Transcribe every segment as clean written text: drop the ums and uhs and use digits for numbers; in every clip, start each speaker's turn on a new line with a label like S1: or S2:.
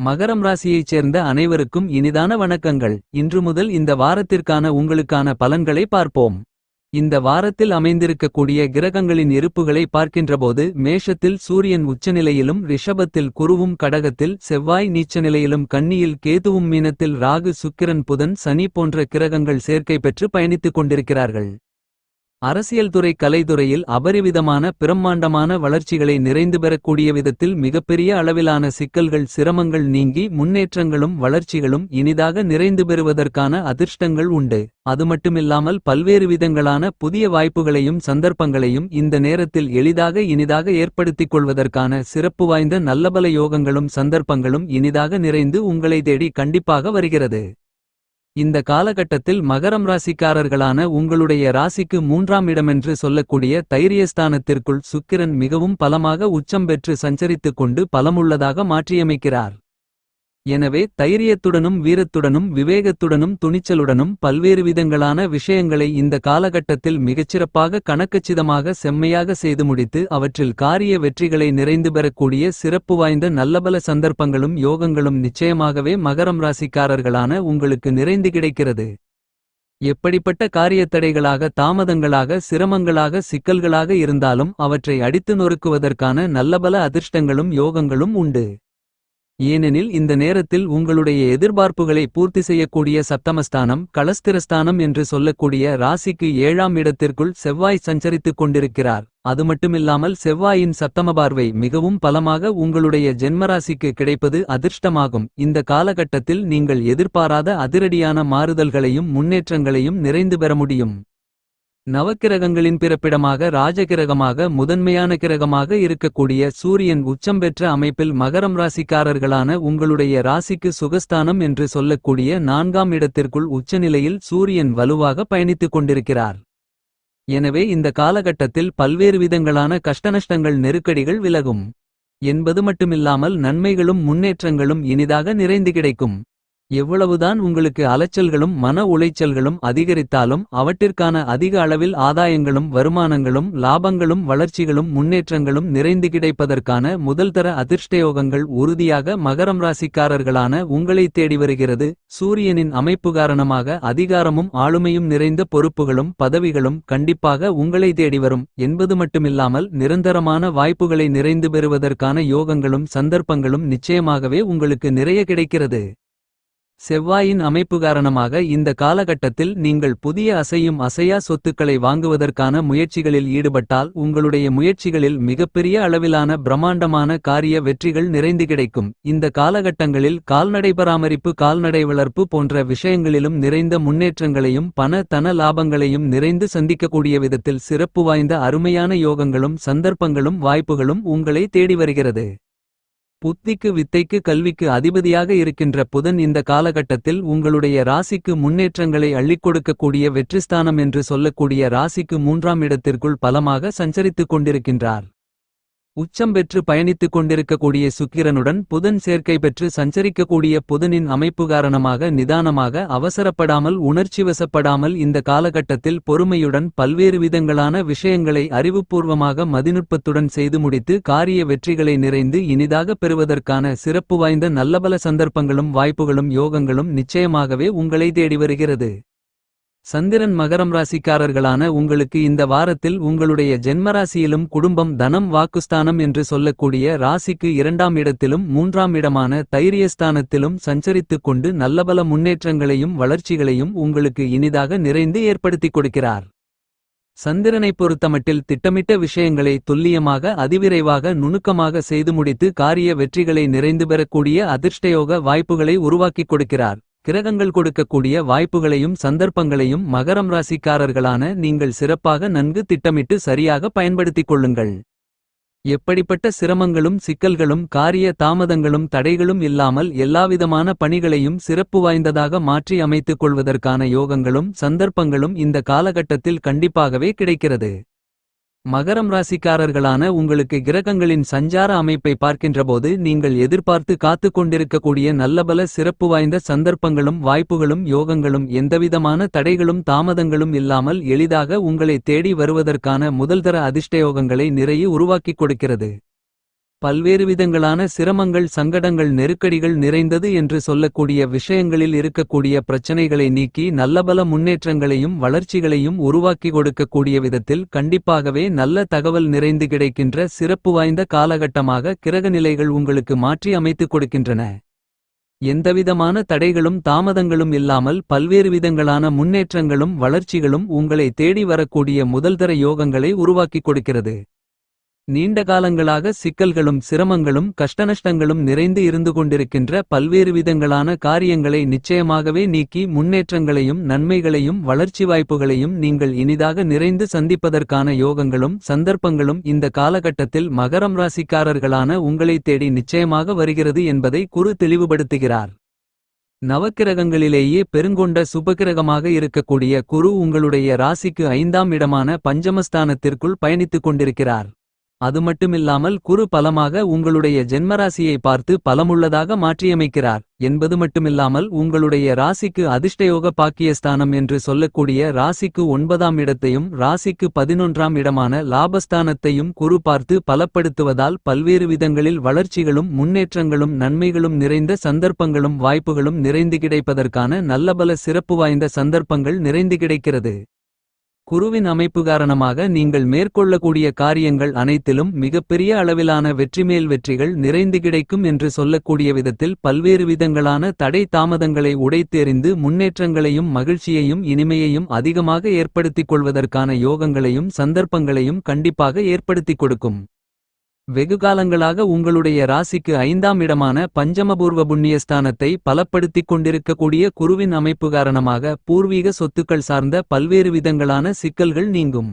S1: மகரம் ராசியைச் சேர்ந்த அனைவருக்கும் இனிதான வணக்கங்கள். இன்று முதல் இந்த வாரத்திற்கான உங்களுக்கான பலன்களை பார்ப்போம். இந்த வாரத்தில் அமைந்திருக்கக்கூடிய கிரகங்களின் இருப்புகளை பார்க்கின்றபோது மேஷத்தில் சூரியன் உச்சநிலையிலும், ரிஷபத்தில் குருவும், கடகத்தில் செவ்வாய் நீச்சநிலையிலும், கன்னியில் கேதுவும், மீனத்தில் ராகு, சுக்கிரன், புதன், சனி போன்ற கிரகங்கள் சேர்க்கை பெற்று பயணித்துக் கொண்டிருக்கிறார்கள். அரசியல் துறை, கலைத்துறையில் அபரிவிதமான பிரம்மாண்டமான வளர்ச்சிகளை நிறைந்து பெறக்கூடிய விதத்தில் மிகப்பெரிய அளவிலான சிக்கல்கள், சிரமங்கள் நீங்கி முன்னேற்றங்களும் வளர்ச்சிகளும் இனிதாக நிறைந்து பெறுவதற்கான அதிர்ஷ்டங்கள் உண்டு. அதுமட்டுமில்லாமல் பல்வேறு விதங்களான புதிய வாய்ப்புகளையும் சந்தர்ப்பங்களையும் இந்த நேரத்தில் எளிதாக இனிதாக ஏற்படுத்திக் கொள்வதற்கான சிறப்பு வாய்ந்த நல்லபல யோகங்களும் சந்தர்ப்பங்களும் இனிதாக நிறைந்து உங்களை தேடி கண்டிப்பாக வருகிறது. இந்த காலகட்டத்தில் மகரம் ராசிக்காரர்களான உங்களுடைய ராசிக்கு 3ஆம் இடமென்று சொல்லக்கூடிய தைரியஸ்தானத்திற்குள் சுக்கிரன் மிகவும் பலமாக உச்சம் பெற்று சஞ்சரித்துக் கொண்டு பலமுள்ளதாக மாற்றியமைக்கிறார். எனவே தைரியத்துடனும் வீரத்துடனும் விவேகத்துடனும் துணிச்சலுடனும் பல்வேறு விதங்களான விஷயங்களை இந்த காலகட்டத்தில் மிகச்சிறப்பாக கணக்கச்சிதமாக செம்மையாக செய்து முடித்து அவற்றில் காரிய வெற்றிகளை நிறைந்து பெறக்கூடிய சிறப்பு வாய்ந்த நல்லபல சந்தர்ப்பங்களும் யோகங்களும் நிச்சயமாகவே மகரம் ராசிக்காரர்களான உங்களுக்கு நிறைந்து கிடைக்கிறது. எப்படிப்பட்ட காரியத்தடைகளாக, தாமதங்களாக, சிரமங்களாக, சிக்கல்களாக இருந்தாலும் அவற்றை அடித்து நொறுக்குவதற்கான நல்லபல அதிர்ஷ்டங்களும் யோகங்களும் உண்டு. ஏனெனில் இந்த நேரத்தில் உங்களுடைய எதிர்பார்ப்புகளை பூர்த்தி செய்யக்கூடிய சப்தமஸ்தானம், களஸ்திரஸ்தானம் என்று சொல்லக்கூடிய ராசிக்கு 7ஆம் இடத்திற்குள் செவ்வாய் சஞ்சரித்துக் கொண்டிருக்கிறார். அதுமட்டுமில்லாமல் செவ்வாயின் சப்தம பார்வை மிகவும் பலமாக உங்களுடைய ஜென்மராசிக்கு கிடைப்பது அதிர்ஷ்டமாகும். இந்த காலகட்டத்தில் நீங்கள் எதிர்பாராத அதிரடியான மாறுதல்களையும் முன்னேற்றங்களையும் நிறைந்து பெற முடியும். நவக்கிரகங்களின் பிறப்பிடமாக, ராஜகிரகமாக, முதன்மையான கிரகமாக இருக்கக்கூடிய சூரியன் உச்சம் பெற்ற அமைப்பில் மகரம் ராசிக்காரர்களான உங்களுடைய ராசிக்கு சுகஸ்தானம் என்று சொல்லக்கூடிய 4ஆம் இடத்திற்குள் உச்சநிலையில் சூரியன் வலுவாக பயணித்துக் கொண்டிருக்கிறார். எனவே இந்த காலகட்டத்தில் பல்வேறு விதங்களான கஷ்டநஷ்டங்கள், நெருக்கடிகள் விலகும் என்பது மட்டுமில்லாமல் நன்மைகளும் முன்னேற்றங்களும் இனிதாக நிறைந்து கிடைக்கும். எவ்வளவுதான் உங்களுக்கு அலைச்சல்களும் மன உளைச்சல்களும் அதிகரித்தாலும் அவற்றிற்கான அதிக அளவில் ஆதாயங்களும் வருமானங்களும் லாபங்களும் வளர்ச்சிகளும் முன்னேற்றங்களும் நிறைந்து கிடைப்பதற்கான முதல்தர அதிர்ஷ்டயோகங்கள் உறுதியாக மகரம் ராசிக்காரர்களான உங்களை தேடி வருகிறது. சூரியனின் அமைப்பு காரணமாக அதிகாரமும் ஆளுமையும் நிறைந்த பொறுப்புகளும் பதவிகளும் கண்டிப்பாக உங்களை தேடி வரும் என்பது மட்டுமில்லாமல் நிரந்தரமான வாய்ப்புகளை நிறைந்து பெறுவதற்கான யோகங்களும் சந்தர்ப்பங்களும் நிச்சயமாகவே உங்களுக்கு நிறைய கிடைக்கிறது. செவ்வாயின் அமைப்பு காரணமாக இந்த காலகட்டத்தில் நீங்கள் புதிய அசையும் அசையா சொத்துக்களை வாங்குவதற்கான முயற்சிகளில் ஈடுபட்டால் உங்களுடைய முயற்சிகளில் மிகப்பெரிய அளவிலான பிரம்மாண்டமான காரிய வெற்றிகள் நிறைந்து கிடைக்கும். இந்த காலகட்டங்களில் கால்நடை பராமரிப்பு, கால்நடை வளர்ப்பு போன்ற விஷயங்களிலும் நிறைந்த முன்னேற்றங்களையும் பண தன லாபங்களையும் நிறைந்து சந்திக்கக்கூடிய விதத்தில் சிறப்பு வாய்ந்த அருமையான யோகங்களும் சந்தர்ப்பங்களும் வாய்ப்புகளும் உங்களை தேடி வருகிறது. புத்திக்கு, வித்தைக்கு, கல்விக்கு அதிபதியாக இருக்கின்ற புதன் இந்த காலகட்டத்தில் உங்களுடைய ராசிக்கு முன்னேற்றங்களை அள்ளிக் கொடுக்கக்கூடிய வெற்றிஸ்தானம் என்று சொல்லக்கூடிய ராசிக்கு 3ஆம் இடத்திற்குள் பலமாக சஞ்சரித்துக் கொண்டிருக்கின்றார். உச்சம் பெற்று பயணித்துக் கொண்டிருக்கக்கூடிய சுக்கிரனுடன் புதன் சேர்க்கை பெற்று சஞ்சரிக்கக்கூடிய புதனின் அமைப்பு காரணமாக நிதானமாக, அவசரப்படாமல், உணர்ச்சிவசப்படாமல் இந்த காலகட்டத்தில் பொறுமையுடன் பல்வேறு விதங்களான விஷயங்களை அறிவுபூர்வமாக மதிநுட்பத்துடன் செய்து முடித்து காரிய வெற்றிகளை நிறைந்து இனிதாக பெறுவதற்கான சிறப்பு வாய்ந்த நல்லபல சந்தர்ப்பங்களும் வாய்ப்புகளும் யோகங்களும் நிச்சயமாகவே உங்களை தேடி வருகிறது. சந்திரன் மகரம் ராசிக்காரர்களான உங்களுக்கு இந்த வாரத்தில் உங்களுடைய ஜென்மராசியிலும் குடும்பம், தனம், வாக்குஸ்தானம் என்று சொல்லக்கூடிய ராசிக்கு 2ஆம் இடத்திலும் 3ஆம் இடமான தைரியஸ்தானத்திலும் சஞ்சரித்துக் கொண்டு நல்லபல முன்னேற்றங்களையும் வளர்ச்சிகளையும் உங்களுக்கு இனிதாக நிறைந்து ஏற்படுத்திக் கொடுக்கிறார். சந்திரனை பொறுத்தமட்டில் திட்டமிட்ட விஷயங்களை துல்லியமாக, அதிவிரைவாக, நுணுக்கமாக செய்து முடித்து காரிய வெற்றிகளை நிறைந்து பெறக்கூடிய அதிர்ஷ்டயோக வாய்ப்புகளை உருவாக்கிக் கொடுக்கிறார். கிரகங்கள் கொடுக்கக்கூடிய வாய்ப்புகளையும் சந்தர்ப்பங்களையும் மகரம் ராசிக்காரர்களான நீங்கள் சிறப்பாக நன்கு திட்டமிட்டு சரியாக பயன்படுத்திக் கொள்ளுங்கள். எப்படிப்பட்ட சிரமங்களும் சிக்கல்களும் காரிய தாமதங்களும் தடைகளும் இல்லாமல் எல்லாவிதமான பணிகளையும் சிறப்பு வாய்ந்ததாக மாற்றி அமைத்துக் கொள்வதற்கான யோகங்களும் சந்தர்ப்பங்களும் இந்த காலகட்டத்தில் கண்டிப்பாகவே கிடைக்கிறது. மகரம் ராசிக்காரர்களான உங்களுக்கு கிரகங்களின் சஞ்சார அமைப்பை பார்க்கின்றபோது நீங்கள் எதிர்பார்த்து காத்துக் கொண்டிருக்கக்கூடிய நல்லபல சிறப்பு வாய்ந்த சந்தர்ப்பங்களும் வாய்ப்புகளும் யோகங்களும் எந்தவிதமான தடைகளும் தாமதங்களும் இல்லாமல் எளிதாக உங்களை தேடி வருவதற்கான முதல்தர அதிர்ஷ்டயோகங்களை நிறைய உருவாக்கிக் கொடுக்கிறது. பல்வேறு விதங்களான சிரமங்கள் சங்கடங்கள் நெருக்கடிகள் நிறைந்தது என்று சொல்லக்கூடிய விஷயங்களில் இருக்கக்கூடிய பிரச்சனைகளை நீக்கி நல்லபல முன்னேற்றங்களையும் வளர்ச்சிகளையும் உருவாக்கி கொடுக்கக்கூடிய விதத்தில் கண்டிப்பாகவே நல்ல தகவல் நிறைந்து கிடைக்கின்ற சிறப்பு வாய்ந்த காலகட்டமாக கிரகநிலைகள் உங்களுக்கு மாற்றி அமைத்துக் கொடுக்கின்றன. எந்தவிதமான தடைகளும் தாமதங்களும் இல்லாமல் பல்வேறு விதங்களான முன்னேற்றங்களும் வளர்ச்சிகளும் உங்களை தேடி வரக்கூடிய முதல்தர யோகங்களை உருவாக்கிக் கொடுக்கிறது. நீண்ட காலங்களாக சிக்கல்களும் சிரமங்களும் கஷ்டநஷ்டங்களும் நிறைந்து இருந்து கொண்டிருக்கின்ற பல்வேறு விதங்களான காரியங்களை நிச்சயமாகவே நீக்கி முன்னேற்றங்களையும் நன்மைகளையும் வளர்ச்சி வாய்ப்புகளையும் நீங்கள் இனிதாக நிறைந்து சந்திப்பதற்கான யோகங்களும் சந்தர்ப்பங்களும் இந்த காலகட்டத்தில் மகரம் ராசிக்காரர்களான உங்களை தேடி நிச்சயமாக வருகிறது என்பதை குரு தெளிவுபடுத்துகிறார். நவக்கிரகங்களிலேயே பெருங்கொண்ட சுபகிரகமாக இருக்கக்கூடிய குரு உங்களுடைய ராசிக்கு 5ஆம் இடமான பஞ்சமஸ்தானத்திற்குள் பயணித்துக் கொண்டிருக்கிறார். அது மட்டுமில்லாமல் குரு பலமாக உங்களுடைய ஜென்மராசியை பார்த்து பலமுள்ளதாக மாற்றியமைக்கிறார் என்பது மட்டுமில்லாமல் உங்களுடைய ராசிக்கு அதிர்ஷ்டயோக பாக்கியஸ்தானம் என்று சொல்லக்கூடிய ராசிக்கு 9ஆம் இடத்தையும் ராசிக்கு 11ஆம் இடமான லாபஸ்தானத்தையும் குரு பார்த்து பலப்படுத்துவதால் பல்வேறு விதங்களில் வளர்ச்சிகளும் முன்னேற்றங்களும் நன்மைகளும் நிறைந்த சந்தர்ப்பங்களும் வாய்ப்புகளும் நிறைந்து கிடைப்பதற்கான நல்லபல சிறப்பு வாய்ந்த சந்தர்ப்பங்கள் நிறைந்து கிடைக்கிறது. குருவின் அமைப்பு காரணமாக நீங்கள் மேற்கொள்ளக்கூடிய காரியங்கள் அனைத்திலும் மிகப்பெரிய அளவிலான வெற்றிமேல் வெற்றிகள் நிறைந்து கிடைக்கும் என்று சொல்லக்கூடிய விதத்தில் பல்வேறு விதங்களான தடை தாமதங்களை உடைத்தெறிந்து முன்னேற்றங்களையும் மகிழ்ச்சியையும் இனிமையையும் அதிகமாக ஏற்படுத்திக் கொள்வதற்கான யோகங்களையும் சந்தர்ப்பங்களையும் கண்டிப்பாக ஏற்படுத்திக் கொடுக்கும். வெகுகாலங்களாக உங்களுடைய ராசிக்கு 5ஆம் இடமான பஞ்சமபூர்வ புண்ணியஸ்தானத்தை பலப்படுத்திக் கொண்டிருக்கக்கூடிய குருவின் அமைப்பு காரணமாக பூர்வீக சொத்துக்கள் சார்ந்த பல்வேறு விதங்களான சிக்கல்கள் நீங்கும்.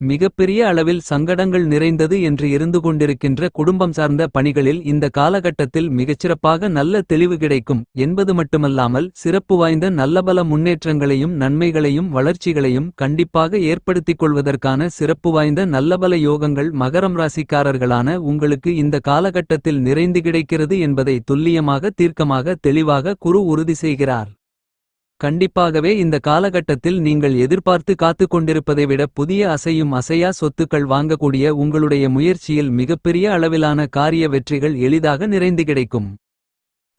S1: மிகப்பெரிய அளவில் சங்கடங்கள் நிறைந்தது என்று இருந்து கொண்டிருக்கின்ற குடும்பம் சார்ந்த பணிகளில் இந்த காலகட்டத்தில் மிகச்சிறப்பாக நல்ல தெளிவு கிடைக்கும் என்பது மட்டுமல்லாமல் சிறப்பு வாய்ந்த நல்லபல முன்னேற்றங்களையும் நன்மைகளையும் வளர்ச்சிகளையும் கண்டிப்பாக ஏற்படுத்திக் கொள்வதற்கான சிறப்பு வாய்ந்த நல்லபல யோகங்கள் மகரம் ராசிக்காரர்களான உங்களுக்கு இந்த காலகட்டத்தில் நிறைந்து கிடைக்கிறது என்பதை துல்லியமாக தீர்க்கமாக தெளிவாக குரு உறுதி செய்கிறார். கண்டிப்பாகவே இந்த காலகட்டத்தில் நீங்கள் எதிர்பார்த்து காத்து கொண்டிருப்பதை விட புதிய அசையும் அசையா சொத்துக்கள் வாங்கக்கூடிய உங்களுடைய முயற்சியில் மிகப்பெரிய அளவிலான காரிய வெற்றிகள் எளிதாக நிறைந்து கிடைக்கும்.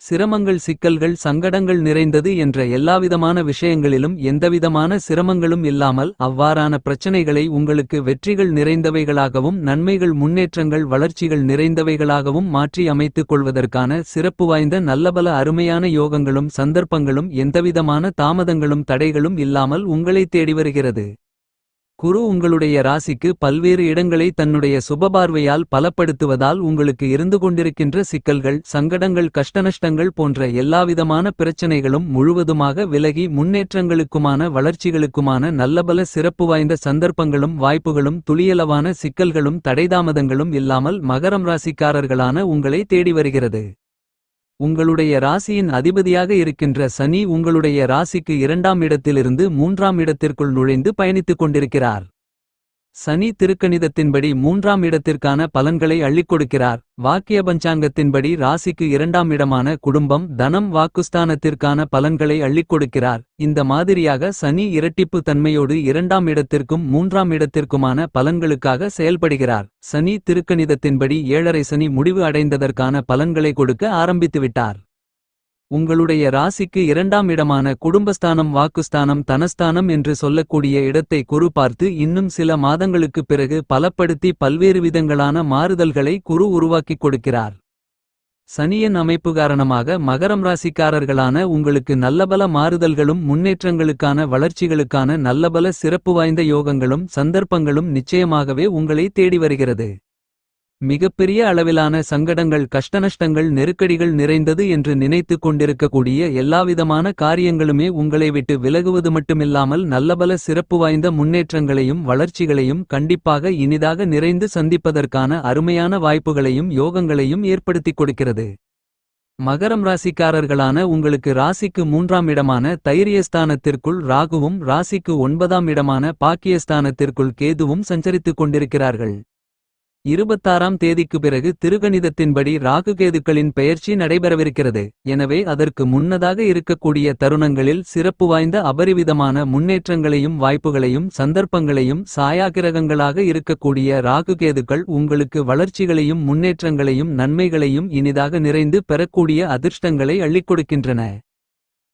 S1: சிரமங்கள் சிக்கல்கள் சங்கடங்கள் நிறைந்தது என்ற எல்லாவிதமான விஷயங்களிலும் எந்தவிதமான சிரமங்களும் இல்லாமல் அவ்வாறான பிரச்சனைகளை உங்களுக்கு வெற்றிகள் நிறைந்தவைகளாகவும் நன்மைகள் முன்னேற்றங்கள் வளர்ச்சிகள் நிறைந்தவைகளாகவும் மாற்றி அமைத்துக் கொள்வதற்கான சிறப்பு வாய்ந்த நல்லபல அருமையான யோகங்களும் சந்தர்ப்பங்களும் எந்தவிதமான தாமதங்களும் தடைகளும் இல்லாமல் உங்களை தேடி வருகிறது. குரு உங்களுடைய ராசிக்கு பல்வேறு இடங்களை தன்னுடைய சுபபார்வையால் பலப்படுத்துவதால் உங்களுக்கு இருந்து கொண்டிருக்கின்ற சிக்கல்கள் சங்கடங்கள் கஷ்டநஷ்டங்கள் போன்ற எல்லாவிதமான பிரச்சனைகளும் முழுவதுமாக விலகி முன்னேற்றங்களுக்குமான வளர்ச்சிகளுக்குமான நல்லபல சிறப்பு வாய்ந்த சந்தர்ப்பங்களும் வாய்ப்புகளும் துளியளவான சிக்கல்களும் தடைதாமதங்களும் இல்லாமல் மகரம் ராசிக்காரர்களான உங்களை தேடி வருகிறது. உங்களுடைய ராசியின் அதிபதியாக இருக்கின்ற சனி உங்களுடைய ராசிக்கு 2ஆம் இடத்திலிருந்து 3ஆம் இடத்திற்குள் நுழைந்து பயணித்துக் கொண்டிருக்கிறார். சனி திருக்கணிதத்தின்படி 3ஆம் இடத்திற்கான பலன்களை அள்ளிக் கொடுக்கிறார். வாக்கிய பஞ்சாங்கத்தின்படி ராசிக்கு 2ஆம் இடமான குடும்பம் தனம் வாக்குஸ்தானத்திற்கான பலன்களை அள்ளிக் கொடுக்கிறார். இந்த மாதிரியாக சனி இரட்டிப்பு தன்மையோடு 2ஆம் இடத்திற்கும் 3ஆம் இடத்திற்குமான பலன்களுக்காக செயல்படுகிறார். சனி திருக்கணிதத்தின்படி 7.5 சனி முடிவு அடைந்ததற்கான பலன்களை கொடுக்க ஆரம்பித்துவிட்டார். உங்களுடைய ராசிக்கு 2ஆம் இடமான குடும்பஸ்தானம் வாக்குஸ்தானம் தனஸ்தானம் என்று சொல்லக்கூடிய இடத்தை குரு பார்த்து இன்னும் சில மாதங்களுக்குப் பிறகு பலப்படுத்தி பல்வேறு விதங்களான மாறுதல்களை குரு உருவாக்கிக் கொடுக்கிறார். சனியின் அமைப்பு காரணமாக மகரம் ராசிக்காரர்களான உங்களுக்கு நல்லபல மாறுதல்களும் முன்னேற்றங்களுக்கான வளர்ச்சிகளுக்கான நல்லபல சிறப்பு வாய்ந்த யோகங்களும் சந்தர்ப்பங்களும் நிச்சயமாகவே உங்களை தேடி வருகிறது. மிகப்பெரிய அளவிலான சங்கடங்கள் கஷ்டநஷ்டங்கள் நெருக்கடிகள் நிறைந்தது என்று நினைத்துக் கொண்டிருக்கக்கூடிய எல்லாவிதமான காரியங்களுமே உங்களை விட்டு விலகுவது மட்டுமில்லாமல் நல்லபல சிறப்பு வாய்ந்த முன்னேற்றங்களையும் வளர்ச்சிகளையும் கண்டிப்பாக இனிதாக நிறைந்து சந்திப்பதற்கான அருமையான வாய்ப்புகளையும் யோகங்களையும் ஏற்படுத்திக் கொடுக்கிறது. மகரம் ராசிக்காரர்களான உங்களுக்கு ராசிக்கு 3ஆம் இடமான தைரியஸ்தானத்திற்குள் ராகுவும் ராசிக்கு 9ஆம் இடமான பாக்கியஸ்தானத்திற்குள் கேதுவும் சஞ்சரித்துக் கொண்டிருக்கிறார்கள். 26ஆம் தேதிக்கு பிறகு திருகணிதத்தின்படி ராகுகேதுக்களின் பெயர்ச்சி நடைபெறவிருக்கிறது. எனவே அதற்கு முன்னதாக இருக்கக்கூடிய தருணங்களில் சிறப்பு வாய்ந்த அபரிவிதமான முன்னேற்றங்களையும் வாய்ப்புகளையும் சந்தர்ப்பங்களையும் சாயாகிரகங்களாக இருக்கக்கூடிய ராகுகேதுக்கள் உங்களுக்கு வளர்ச்சிகளையும் முன்னேற்றங்களையும் நன்மைகளையும் இனிதாக நிறைந்து பெறக்கூடிய அதிர்ஷ்டங்களை அள்ளிக் கொடுக்கின்றன.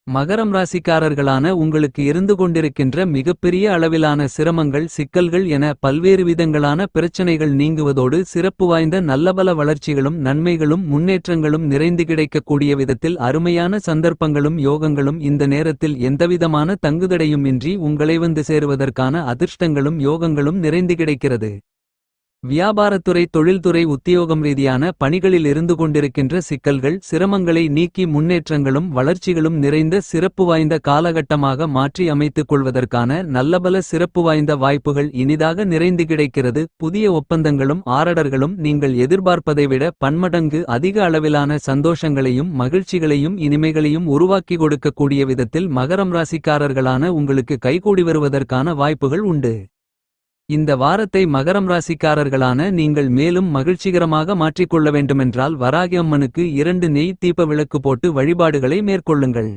S1: மகரம் ராசிக்காரர்களான உங்களுக்கு இருந்து கொண்டிருக்கின்ற மிகப்பெரிய அளவிலான சிரமங்கள் சிக்கல்கள் என பல்வேறு விதங்களான பிரச்சனைகள் நீங்குவதோடு சிறப்பு வாய்ந்த நல்லபல வளர்ச்சிகளும் நன்மைகளும் முன்னேற்றங்களும் நிறைந்து கிடைக்கக்கூடிய விதத்தில் அருமையான சந்தர்ப்பங்களும் யோகங்களும் இந்த நேரத்தில் எந்தவிதமான தங்குதடையும் இன்றி உங்களை வந்து சேருவதற்கான அதிர்ஷ்டங்களும் யோகங்களும் நிறைந்து கிடைக்கிறது. வியாபாரத்துறை தொழில்துறை உத்தியோகம் ரீதியான பணிகளில் இருந்து கொண்டிருக்கின்ற சிக்கல்கள் சிரமங்களை நீக்கி முன்னேற்றங்களும் வளர்ச்சிகளும் நிறைந்த சிறப்பு வாய்ந்த காலகட்டமாக மாற்றி அமைத்துக் கொள்வதற்கான நல்லபல சிறப்பு வாய்ந்த வாய்ப்புகள் இனிதாக நிறைந்து கிடைக்கிறது. புதிய ஒப்பந்தங்களும் ஆர்டர்களும் நீங்கள் எதிர்பார்ப்பதை விட பன்மடங்கு அதிக அளவிலான சந்தோஷங்களையும் மகிழ்ச்சிகளையும் இனிமைகளையும் உருவாக்கி கொடுக்கக்கூடிய விதத்தில் மகரம் ராசிக்காரர்களான உங்களுக்கு கைகூடி வருவதற்கான வாய்ப்புகள் உண்டு. இந்த வாரத்தை மகரம் ராசிக்காரர்களான நீங்கள் மேலும் மகிழ்ச்சிகரமாக மாற்றிக்கொள்ள வேண்டுமென்றால் வராகி அம்மனுக்கு 2 நெய் தீப விளக்கு போட்டு வழிபாடுகளை மேற்கொள்ளுங்கள்.